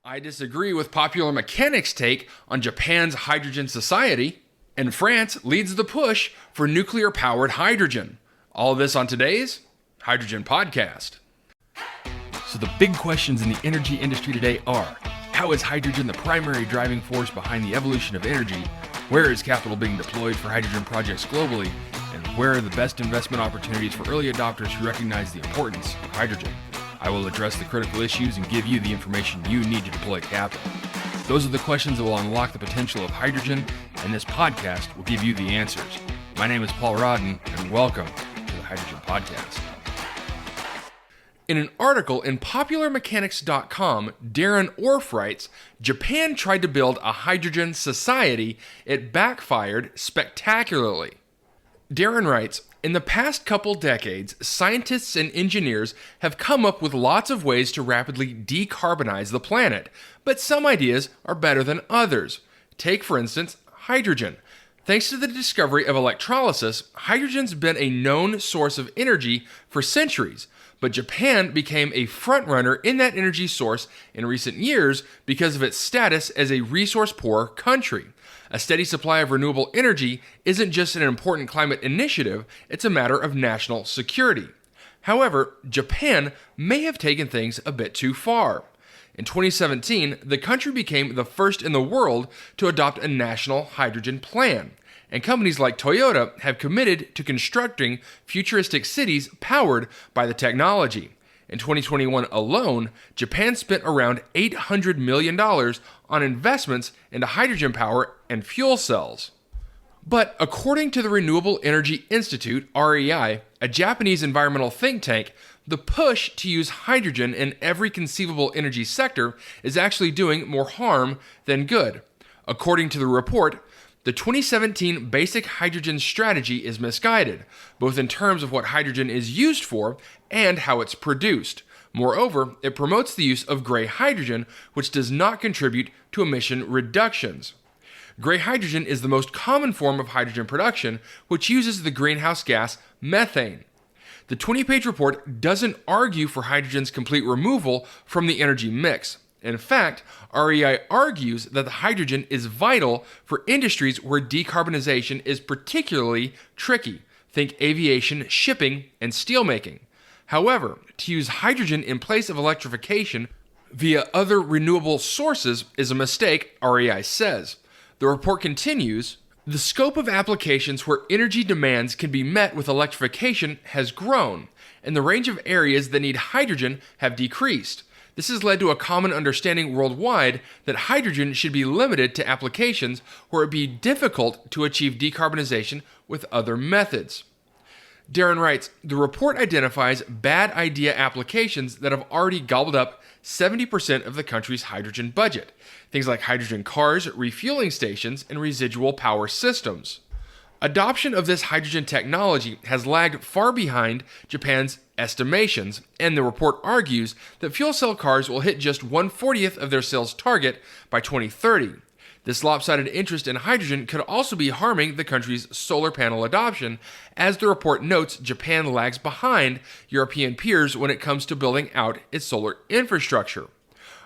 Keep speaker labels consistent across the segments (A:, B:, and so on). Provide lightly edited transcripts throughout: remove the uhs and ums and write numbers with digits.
A: I disagree with Popular Mechanics' take on Japan's hydrogen society, and France leads the push for nuclear-powered hydrogen. All of this on today's Hydrogen Podcast. So the big questions in the energy industry today are, how is hydrogen the primary driving force behind the evolution of energy? Where is capital being deployed for hydrogen projects globally? And where are the best investment opportunities for early adopters who recognize the importance of hydrogen? I will address the critical issues and give you the information you need to deploy capital. Those are the questions that will unlock the potential of hydrogen, and this podcast will give you the answers. My name is Paul Rodden, and welcome to the Hydrogen Podcast. In an article in PopularMechanics.com, Darren Orff writes, Japan tried to build a hydrogen society. It backfired spectacularly. Darren writes, in the past couple decades, scientists and engineers have come up with lots of ways to rapidly decarbonize the planet, but some ideas are better than others. Take, for instance, hydrogen. Thanks to the discovery of electrolysis, hydrogen's been a known source of energy for centuries, but Japan became a frontrunner in that energy source in recent years because of its status as a resource-poor country. A steady supply of renewable energy isn't just an important climate initiative, it's a matter of national security. However, Japan may have taken things a bit too far. In 2017, the country became the first in the world to adopt a national hydrogen plan, and companies like Toyota have committed to constructing futuristic cities powered by the technology. In 2021 alone, Japan spent around $800 million on investments into hydrogen power and fuel cells. But according to the Renewable Energy Institute, REI, a Japanese environmental think tank, the push to use hydrogen in every conceivable energy sector is actually doing more harm than good. According to the report, the 2017 Basic Hydrogen Strategy is misguided, both in terms of what hydrogen is used for and how it's produced. Moreover, it promotes the use of gray hydrogen, which does not contribute to emission reductions. Gray hydrogen is the most common form of hydrogen production, which uses the greenhouse gas methane. The 20-page report doesn't argue for hydrogen's complete removal from the energy mix. In fact, REI argues that the hydrogen is vital for industries where decarbonization is particularly tricky. Think aviation, shipping, and steelmaking. However, to use hydrogen in place of electrification via other renewable sources is a mistake, REI says. The report continues, the scope of applications where energy demands can be met with electrification has grown, and the range of areas that need hydrogen have decreased. This has led to a common understanding worldwide that hydrogen should be limited to applications where it would be difficult to achieve decarbonization with other methods. Darren writes, the report identifies bad idea applications that have already gobbled up 70% of the country's hydrogen budget. Things like hydrogen cars, refueling stations, and residual power systems. Adoption of this hydrogen technology has lagged far behind Japan's estimations, and the report argues that fuel cell cars will hit just 1/40th of their sales target by 2030. This lopsided interest in hydrogen could also be harming the country's solar panel adoption, as the report notes Japan lags behind European peers when it comes to building out its solar infrastructure.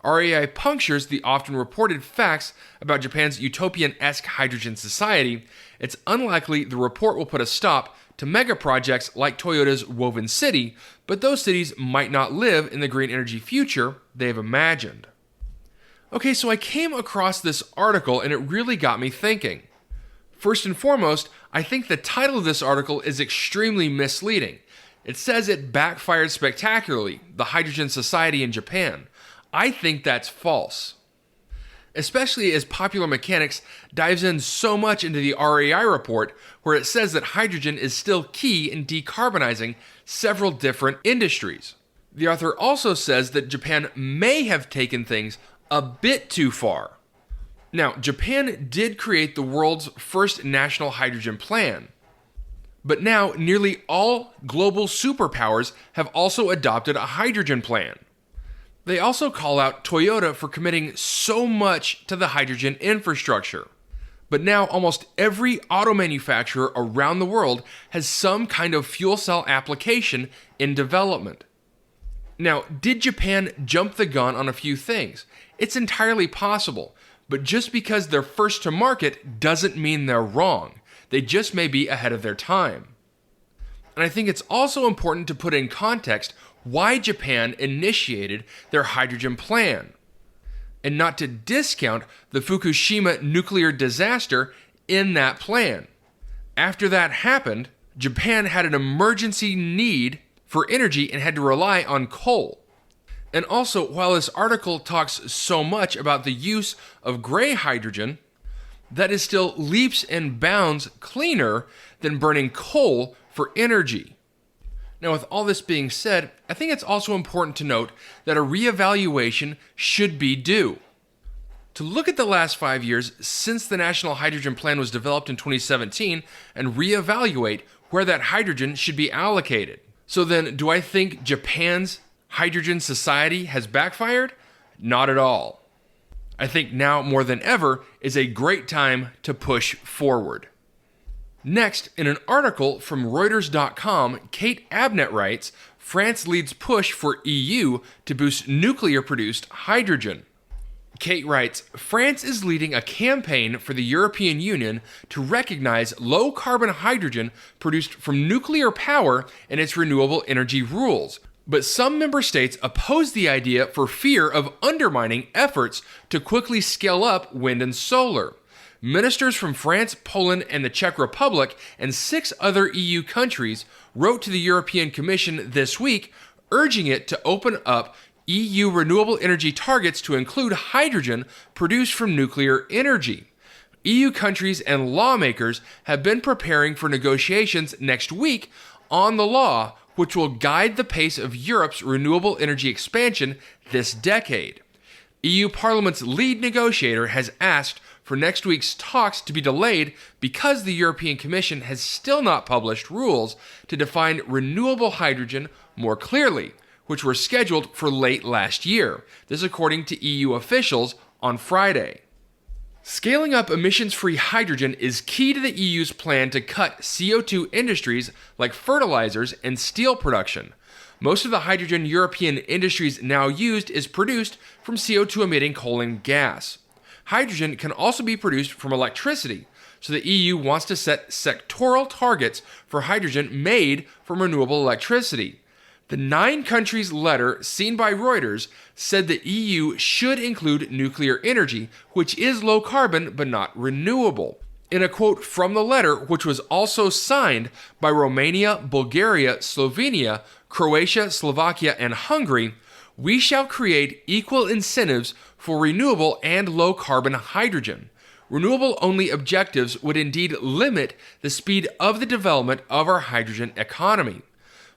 A: REI punctures the often reported facts about Japan's utopian-esque hydrogen society. It's unlikely the report will put a stop to mega projects like Toyota's Woven City, but those cities might not live in the green energy future they've imagined. Okay, so I came across this article and it really got me thinking. First and foremost, I think the title of this article is extremely misleading. It says it backfired spectacularly, the hydrogen society in Japan. I think that's false. Especially as Popular Mechanics dives in so much into the REI report, where it says that hydrogen is still key in decarbonizing several different industries. The author also says that Japan may have taken things a bit too far. Now, Japan did create the world's first national hydrogen plan, but now nearly all global superpowers have also adopted a hydrogen plan. They also call out Toyota for committing so much to the hydrogen infrastructure. But now almost every auto manufacturer around the world has some kind of fuel cell application in development. Now, did Japan jump the gun on a few things? It's entirely possible, but just because they're first to market doesn't mean they're wrong. They just may be ahead of their time. And I think it's also important to put in context why Japan initiated their hydrogen plan, and not to discount the Fukushima nuclear disaster in that plan. After that happened, Japan had an emergency need for energy and had to rely on coal. And also, while this article talks so much about the use of gray hydrogen, that is still leaps and bounds cleaner than burning coal for energy. Now, with all this being said, I think it's also important to note that a reevaluation should be due. To look at the last 5 years since the National Hydrogen Plan was developed in 2017 and reevaluate where that hydrogen should be allocated. So then, do I think Japan's hydrogen society has backfired? Not at all. I think now more than ever is a great time to push forward. Next, in an article from Reuters.com, Kate Abnett writes, France leads push for EU to boost nuclear-produced hydrogen. Kate writes, France is leading a campaign for the European Union to recognize low-carbon hydrogen produced from nuclear power in its renewable energy rules. But some member states oppose the idea for fear of undermining efforts to quickly scale up wind and solar. Ministers from France, Poland, and the Czech Republic, and 6 other EU countries wrote to the European Commission this week, urging it to open up EU renewable energy targets to include hydrogen produced from nuclear energy. EU countries and lawmakers have been preparing for negotiations next week on the law, which will guide the pace of Europe's renewable energy expansion this decade. EU Parliament's lead negotiator has asked for next week's talks to be delayed because the European Commission has still not published rules to define renewable hydrogen more clearly, which were scheduled for late last year. This according to EU officials on Friday. Scaling up emissions-free hydrogen is key to the EU's plan to cut CO2 industries like fertilizers and steel production. Most of the hydrogen European industries now used is produced from CO2-emitting coal and gas. Hydrogen can also be produced from electricity, so the EU wants to set sectoral targets for hydrogen made from renewable electricity. The 9 countries letter seen by Reuters said the EU should include nuclear energy, which is low carbon but not renewable. In a quote from the letter, which was also signed by Romania, Bulgaria, Slovenia, Croatia, Slovakia, and Hungary, we shall create equal incentives for renewable and low carbon hydrogen. Renewable-only objectives would indeed limit the speed of the development of our hydrogen economy.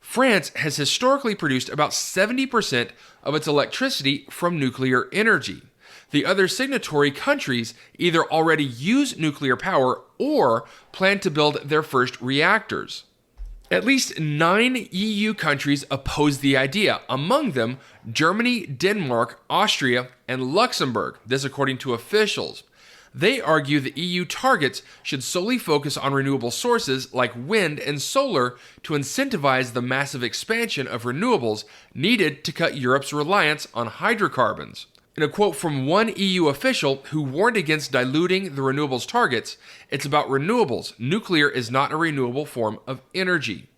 A: France has historically produced about 70% of its electricity from nuclear energy. The other signatory countries either already use nuclear power or plan to build their first reactors. At least 9 EU countries oppose the idea, among them Germany, Denmark, Austria, and Luxembourg, this according to officials. They argue the EU targets should solely focus on renewable sources like wind and solar to incentivize the massive expansion of renewables needed to cut Europe's reliance on hydrocarbons. In a quote from one EU official who warned against diluting the renewables targets, it's about renewables. Nuclear is not a renewable form of energy.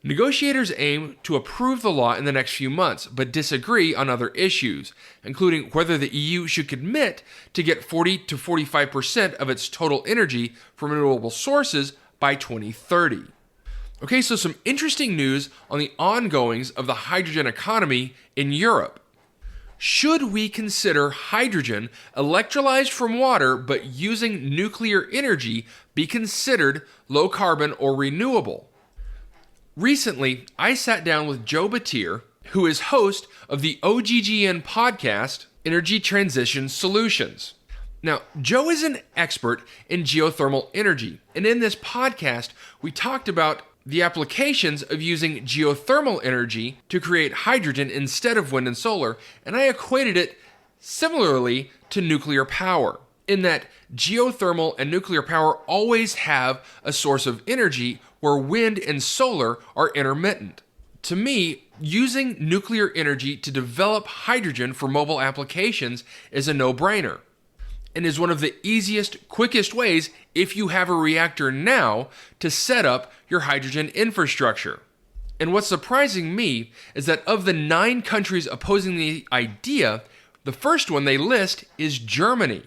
A: Negotiators aim to approve the law in the next few months, but disagree on other issues, including whether the EU should commit to get 40 to 45% of its total energy from renewable sources by 2030. Okay, so some interesting news on the ongoings of the hydrogen economy in Europe. Should we consider hydrogen electrolyzed from water but using nuclear energy be considered low carbon or renewable? Recently, I sat down with Joe Batir, who is host of the OGGN podcast, Energy Transition Solutions. Now, Joe is an expert in geothermal energy, and in this podcast, we talked about the applications of using geothermal energy to create hydrogen instead of wind and solar, and I equated it similarly to nuclear power, in that geothermal and nuclear power always have a source of energy where wind and solar are intermittent. To me, using nuclear energy to develop hydrogen for mobile applications is a no-brainer, and is one of the easiest, quickest ways, if you have a reactor now, to set up your hydrogen infrastructure. And what's surprising me is that of the 9 countries opposing the idea, the first one they list is Germany,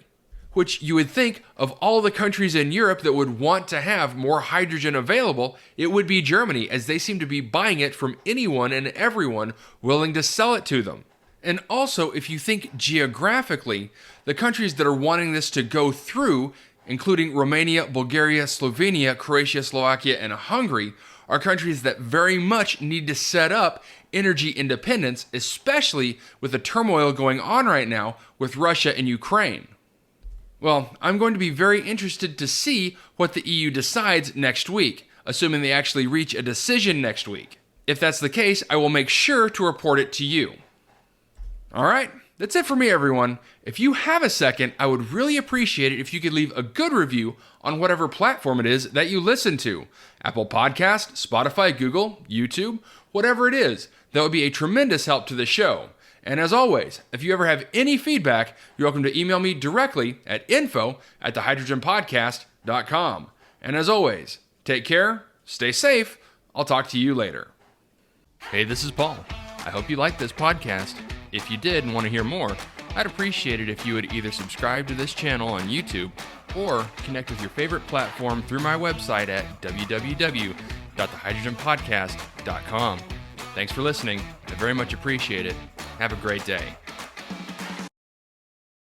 A: which you would think of all the countries in Europe that would want to have more hydrogen available, it would be Germany, as they seem to be buying it from anyone and everyone willing to sell it to them. And also, if you think geographically, the countries that are wanting this to go through, including Romania, Bulgaria, Slovenia, Croatia, Slovakia, and Hungary, are countries that very much need to set up energy independence, especially with the turmoil going on right now with Russia and Ukraine. Well, I'm going to be very interested to see what the EU decides next week, assuming they actually reach a decision next week. If that's the case, I will make sure to report it to you. Alright, that's it for me, everyone. If you have a second, I would really appreciate it if you could leave a good review on whatever platform it is that you listen to. Apple Podcast, Spotify, Google, YouTube, whatever it is. That would be a tremendous help to the show. And as always, if you ever have any feedback, you're welcome to email me directly at info@thehydrogenpodcast.com. And as always, take care, stay safe, I'll talk to you later. Hey, this is Paul. I hope you liked this podcast. If you did and want to hear more, I'd appreciate it if you would either subscribe to this channel on YouTube or connect with your favorite platform through my website at www.thehydrogenpodcast.com. Thanks for listening. I very much appreciate it. Have a great day.